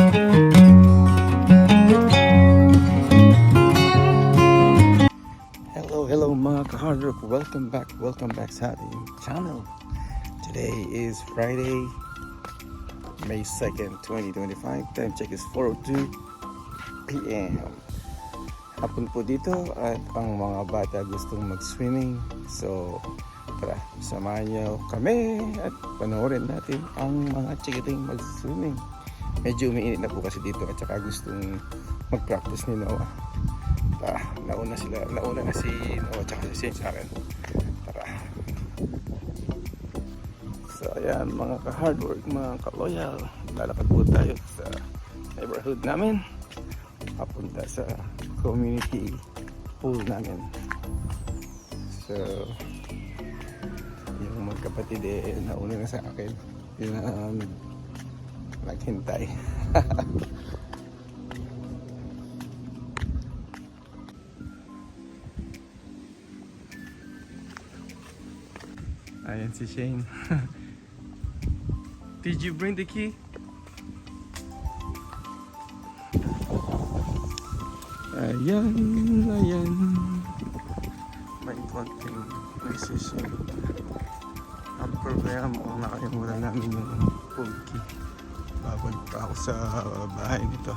Hello mga ka-hard work. Welcome back sa ating channel. Today is Friday, May 2nd, 2025. Time check is 4:02 p.m. Hapon po dito at ang mga bata gustong mag-swimming. So, tara, samahan niyo kami at panoorin natin ang mga chikiting mag-swimming. Medyo umiinit na po kasi dito at saka gustong mag-practice ni Noah. Nauna na si Noah at si Shane sa akin. Tara. So ayan mga ka-hard work, mga ka-loyal, lalakad po tayo sa neighborhood namin papunta sa community pool namin. So yung magkapatid nauna na sa akin, yung naghintay. Ayan si Shane. Did you bring the key? Ayan. May konting message. Ang problema mo, nakalimutan namin yung pool key. Babalik pa ako sa bahay nito.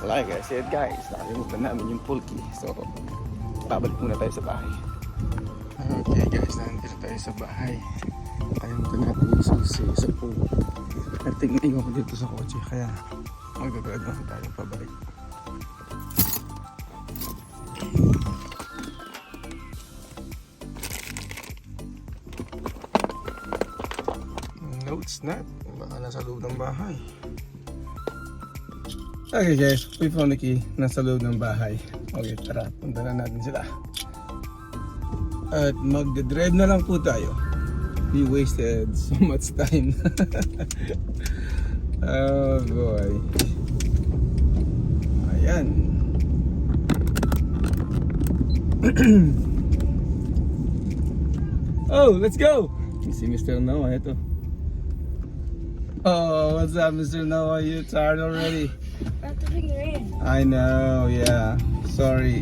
Like I said guys, nakalimutan namin yung pool key. So, babalik muna tayo sa bahay. Okay guys, nandito tayo sa bahay. Kalimutan natin yung susi sa pool. At tingnan ko dito sa kotse, kaya magdadrive na tayo pabalik. No, it's not. Baka nasa loob ng bahay. Okay guys, we found the key. Nasa loob ng bahay. Okay, tara, punta na natin sila. At magdadrive na lang po tayo. We wasted so much time. Oh boy. Ayan. Oh, let's go! Si Mr. Noah, ito. Oh, what's up Mr. Noah? You tired already? About to bring her in. I know, yeah. Sorry.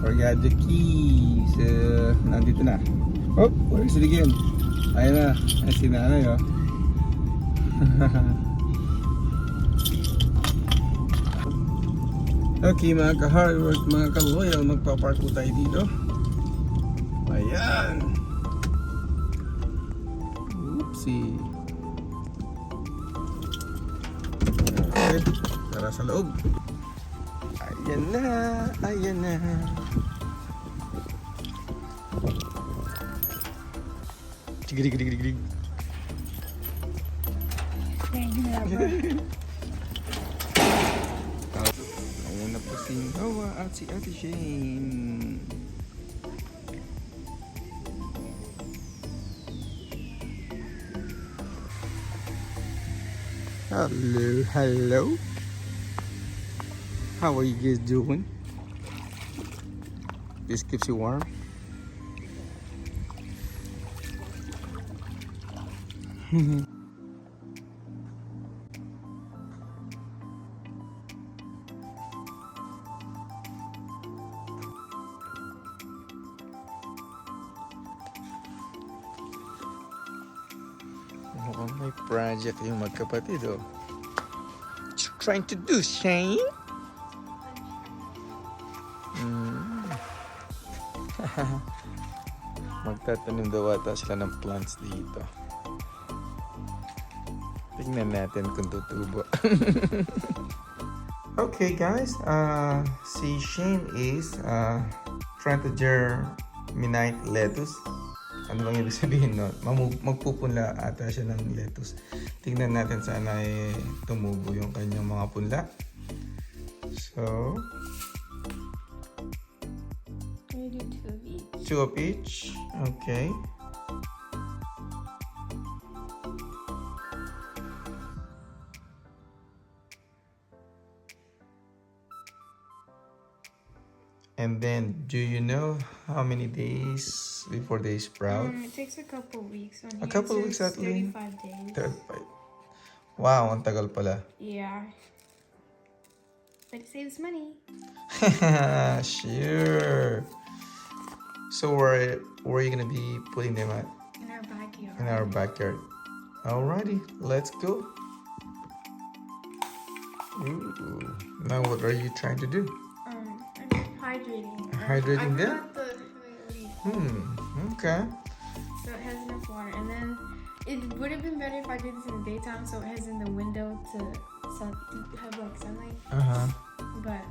Forgot the keys. Nandito na. Oh, where is it again? Ayun na. Ay, si nanay, oh. Okay, mga ka-hard work, mga ka-loyal, magpa-park po tayo dito. Ayan. Oopsie. Okay, tara sa loob. Ayan na. Gidig. Ayan na po si Noah at si Ate Shane. Hello. How are you guys doing? This keeps you warm. Mukhang may project yung magkapatid, oh. What you trying to do, Shane? Magtatanim daw ata sila ng plants dito. Tingnan natin kung tutubo. Okay guys, si Shane is trying to germinate lettuce. Ano bang ibig sabihin nun? Magpupunla ata siya ng lettuce. Tingnan natin sana tumubo yung kanyang mga punla. So, I'm gonna do 2 of each. 2 of each. Okay. And then, do you know how many days before they sprout? It takes a couple weeks. On A couple here it weeks says at least. 35 days. 35. Wow, ang tagal pala. Yeah. But it saves money. Sure. So where are you gonna be putting them at? In our backyard. In our backyard. Alrighty, let's go. Ooh. Now what are you trying to do? I'm hydrating. Hydrating I them? forgot the Okay. so it has enough water, and then it would have been better if I did this in the daytime, so it has in the window to have like sunlight. Uh-huh. But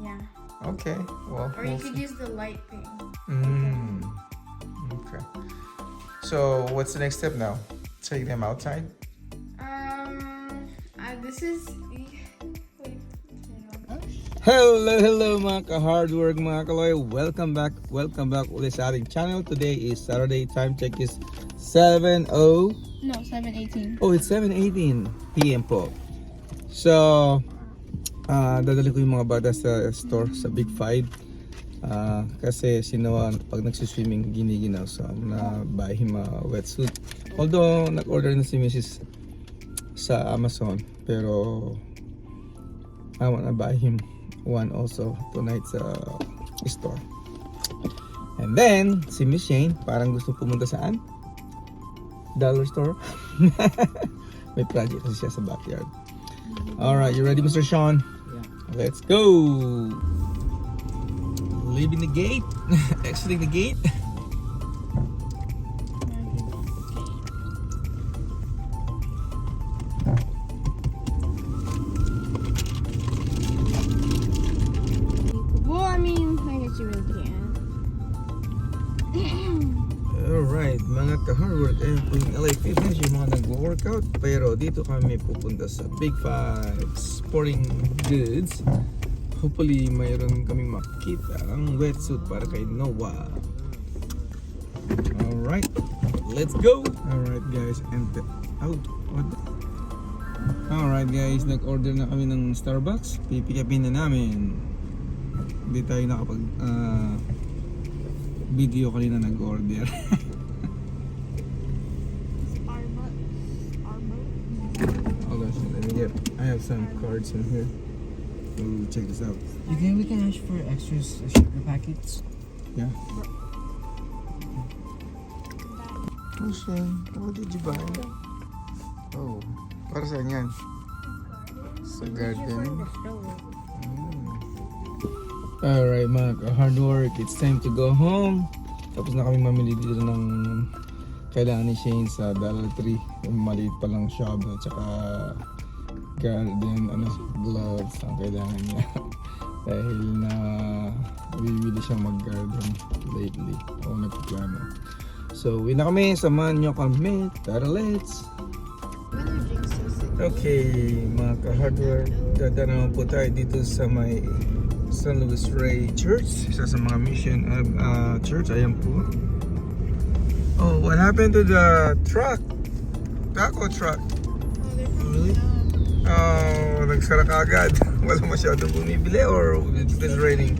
yeah. Okay. Well, Or you could use the light thing. Okay. So what's the next step now? Take them outside? This is. Wait. Hello mga ka-hard work, mga kaloy. Welcome back ulit sa ating channel. Today is Saturday. Time check is 7:00. No, 7:18. Oh, it's 7:18 p.m. po. So, dadali ko yung mga bata sa store, sa Big Five. Kasi sinawa pag nagsiswimming giniginaw, so na buy him a wetsuit. Although nag-order na si Mrs. sa Amazon, pero I wanna buy him one also tonight sa store. And then si Miss Shane parang gusto pumunta saan? Dollar store. May project kasi siya sa backyard. Alright, you ready, Mr. Sean? Yeah. Let's go! Leaving the gate, exiting the gate. Well, I mean, I guess you really can. Alright, mga ka-hard work, ayun po yung LA Fitness, yung mga nag-workout. Pero dito kami pupunta sa Big Five Sporting Goods. Hopefully, mayroon kaming makita ang wetsuit para kay Noah. Alright, let's go! Alright guys, and what? Alright guys, nag-order na kami ng Starbucks. Pipikapin na namin. Hindi tayo nakapag video kanina nag-order. Hold on, let me get. I have some cards in here. Ooh, check this out. We can ask for extras sugar packets. Yeah. Oh, Shane, what did you buy? Oh, para saan yan? Sa garden. Alright mga hard work, it's time to go home. Tapos na kami mamili dito ng kailangan ni Shane sa Dollar Tree. Yung maliit pa lang shop at saka garden, gloves ang kailangan niya. Dahil na bibili siyang mag-garden lately. O nagplano. So, uwi na kami. Samahan nyo kami. Tara, let's! Okay, mga ka-hard work. Dada naman po tayo dito sa may San Luis Rey Church, isa sa mga mission church. Ayan po. Oh, what happened to the truck? Taco truck. Really? Oh, nagsara ka agad. Wala masyadong bumibili or it's been raining?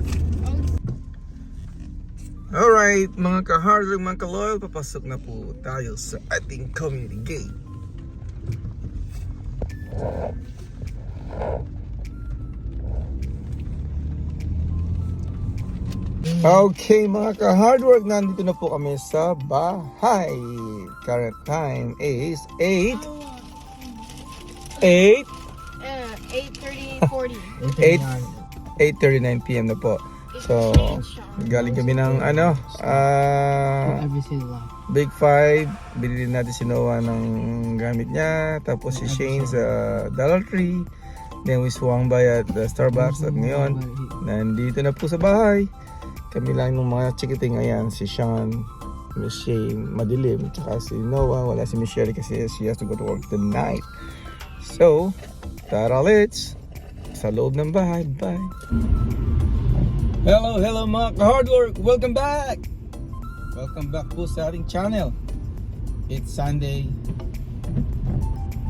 Alright, mga ka-hard work, mga ka-loyal, papasok na po tayo sa ating community gate. Okay mga ka-hard work, nandito na po kami sa bahay. Current time is 8:39 PM na po. So, galing kami ng Every single one. Big Five. Binili natin si Noah ng gamit niya. Tapos si Shane sa Dollar Tree. Then we swung by at the Starbucks. At ngayon, nandito na po sa bahay. Kami lang ng mga chikiting. Ayan, si Sean, Miss Shane, madilim. Tsaka si Noah, wala si Michelle kasi she has to go to work tonight. So, tara let's sa loob ng bahay. Bye! Hello mga ka-hard work! Welcome back! Welcome back po sa ating channel. It's Sunday,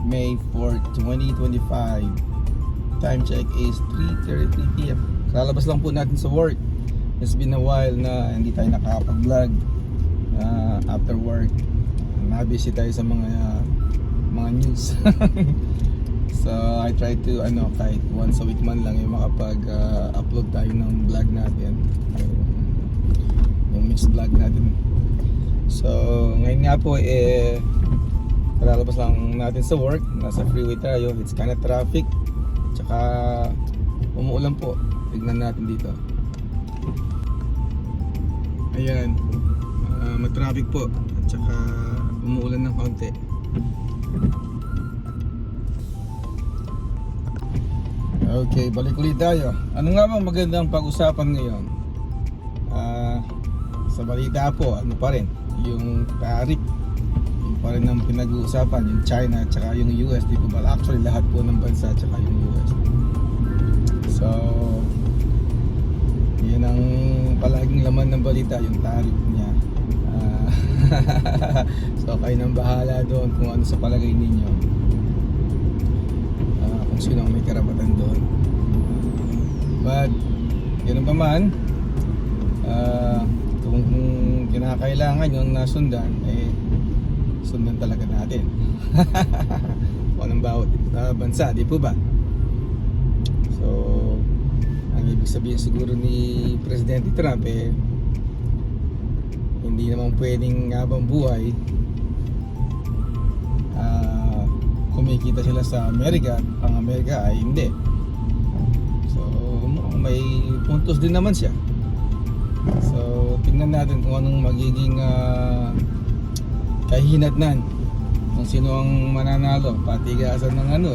May 4, 2025. Time check is 3:33 PM. Lalabas lang po natin sa work. It's been a while na hindi tayo nakakapag-vlog after work. Nabisi tayo sa mga mga news. So I try to kahit once a week man lang yung makapag-upload tayo ng vlog natin, yung mixed vlog natin. So ngayon nga po lalabas lang natin sa work, nasa freeway tayo, it's kinda traffic, tsaka umuulan po. Tignan natin dito, ayan, mag-traffic po at tsaka umuulan ng kaunti. Okay, balik ulit tayo. Ano nga bang magandang pag-usapan ngayon? Sa balita po, ano pa rin, yung tariff, yung pa rin ang pinag-uusapan, yung China at saka yung US, di po ba? Actually lahat po ng bansa at saka yung US. So yun ang palaging laman ng balita, yung tariff niya. So kayo nang bahala doon kung ano sa palagay ninyo, kung sino ang may karapatan doon. But yun pa man, kung kinakailangan yung nasundan, sundan talaga natin. Kung anong bawat bansa, di po ba? So ang ibig sabihin siguro ni Presidente Trump, hindi naman pwedeng habang buhay kumikita sila sa Amerika, ang Amerika ay hindi. So may puntos din naman siya. So tingnan natin kung anong magiging kahinatnan, kung sino ang mananalo, patigasan ng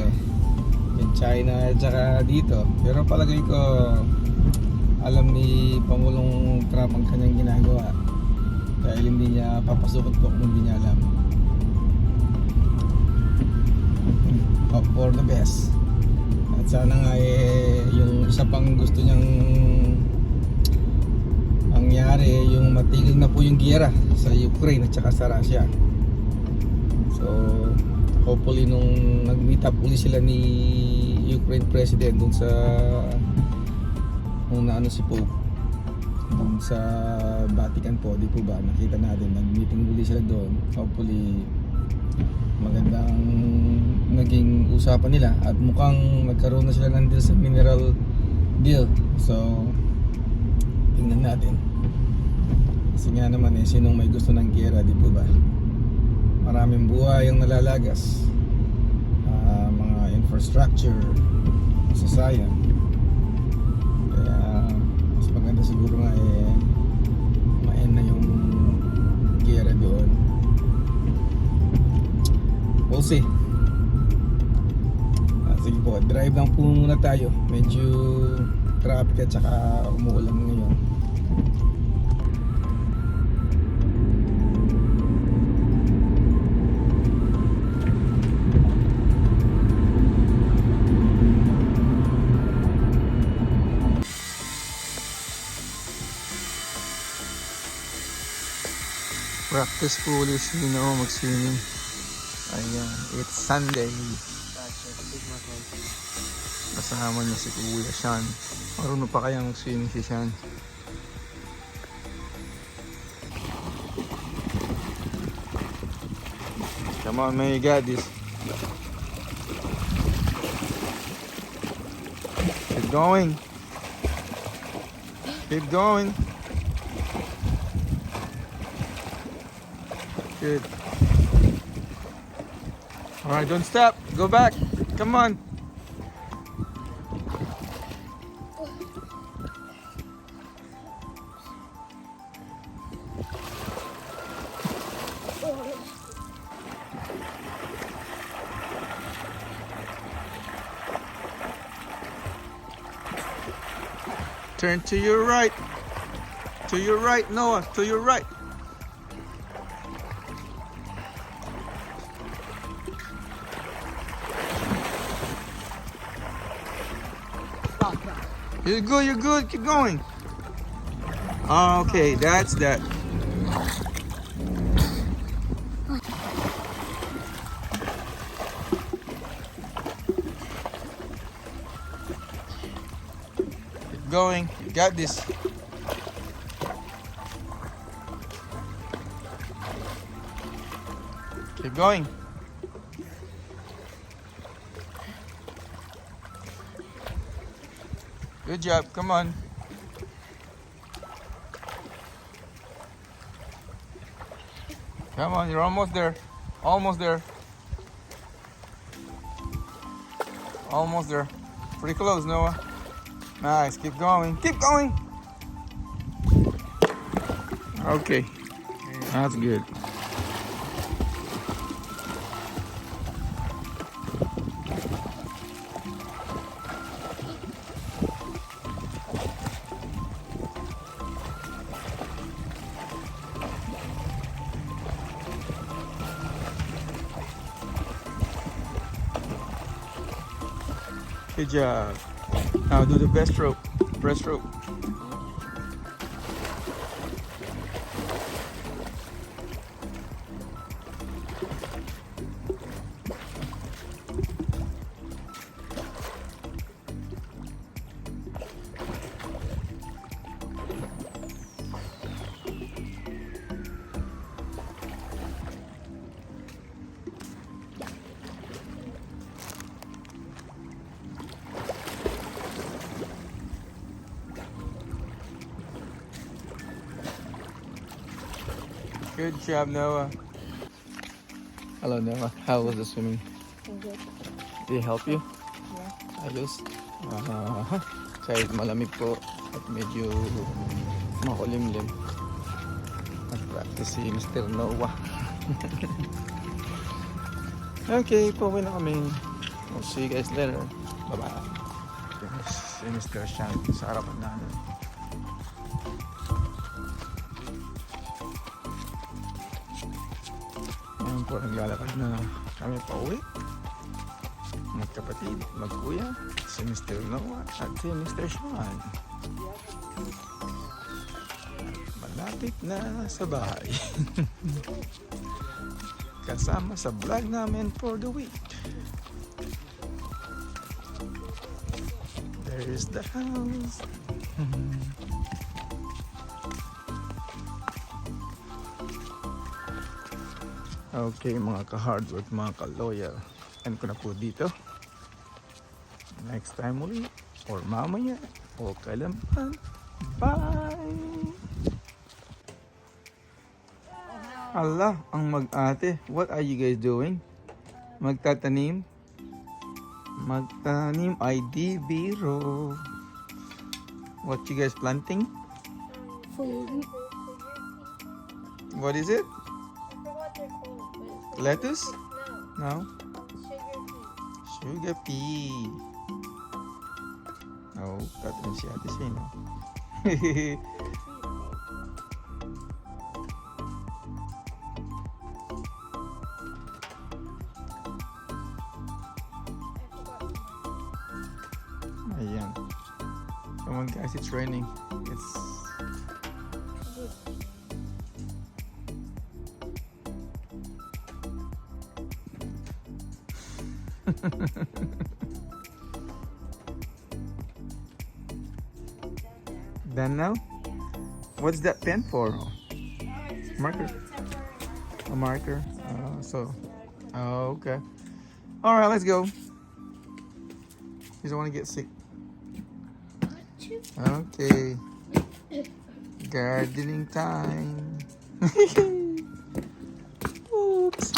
yung China at saka dito. Pero palagay ko alam ni Pangulong Trump ang kanyang ginagawa, dahil hindi niya papasukot po kung hindi niya alam. Hope for the best. At sana nga yung isa pang gusto niyang mangyari, yung matigil na po yung giyera sa Ukraine at saka sa Russia. So hopefully nung nag-meet up uli sila ni Ukraine President dun sa nung si Pope dun sa Vatican po, di po ba, nakita natin nag-meeting uli sila doon. Hopefully magandang naging usapan nila at mukhang nagkaroon na sila ng deal sa mineral deal. So tingnan natin, kasi nga naman sinong may gusto ng giyera, di po ba? Maraming buhay ang nalalagas, mga infrastructure, sayang. Kaya mas maganda siguro nga ma-end na yung giyera doon. We'll see. Sige po, drive lang po muna tayo. Medyo traffic at saka umuulan ngayon. Practice po ulit mag-swimming. Ayan, it's Sunday. Kasama niya si Kuya Sean. Marunong pa kaya mag-swimming si Sean? Come on man, you got this. Keep going. Keep going. Good. Alright, don't stop. Go back. Come on. Turn to your right. To your right, Noah. To your right. You're good, you're good. Keep going. Okay, that's that. Keep going. You got this. Keep going. Good job. Come on. Come on, you're almost there. Almost there. Almost there. Pretty close, Noah. Nice. Keep going. Keep going. Okay. That's good. Good job. Now do the breaststroke. Breaststroke. Good job, Noah. Hello, Noah. How was the swimming? Good. Did it help you? Yeah. Ayos. Kahit malamig po at medyo makulimlim. Nag-practice si Mr. Noah. Okay, pauwi na kami. We'll see you guys later. Bye-bye. Si Mr. Shan sa harapan namin. Ngayon po, naglalakad na kami pauwi. Magkapatid, magkuya, si Mr. Noah at si Mr. Sean. Malapit na sa bahay. Kasama sa vlog namin for the week. There is the house. Okay, mga ka-hardwork, mga ka-loyal. End ko na po dito. Next time ulit, or mamaya, o kailanman. Bye! Allah, ang mag-ate. What are you guys doing? Magtatanim? Magtanim ay di biro. What you guys planting? Food. What is it? What they're called, but it's Lettuce? no No? sugar pea. Sugar pea. Oh, tatanim si ate siya, no? Ayan. Come on guys, it's raining. It's done now? What's that pen for? Marker. A marker. Okay. All right, let's go. You don't want to get sick. Okay. Gardening time. Oops.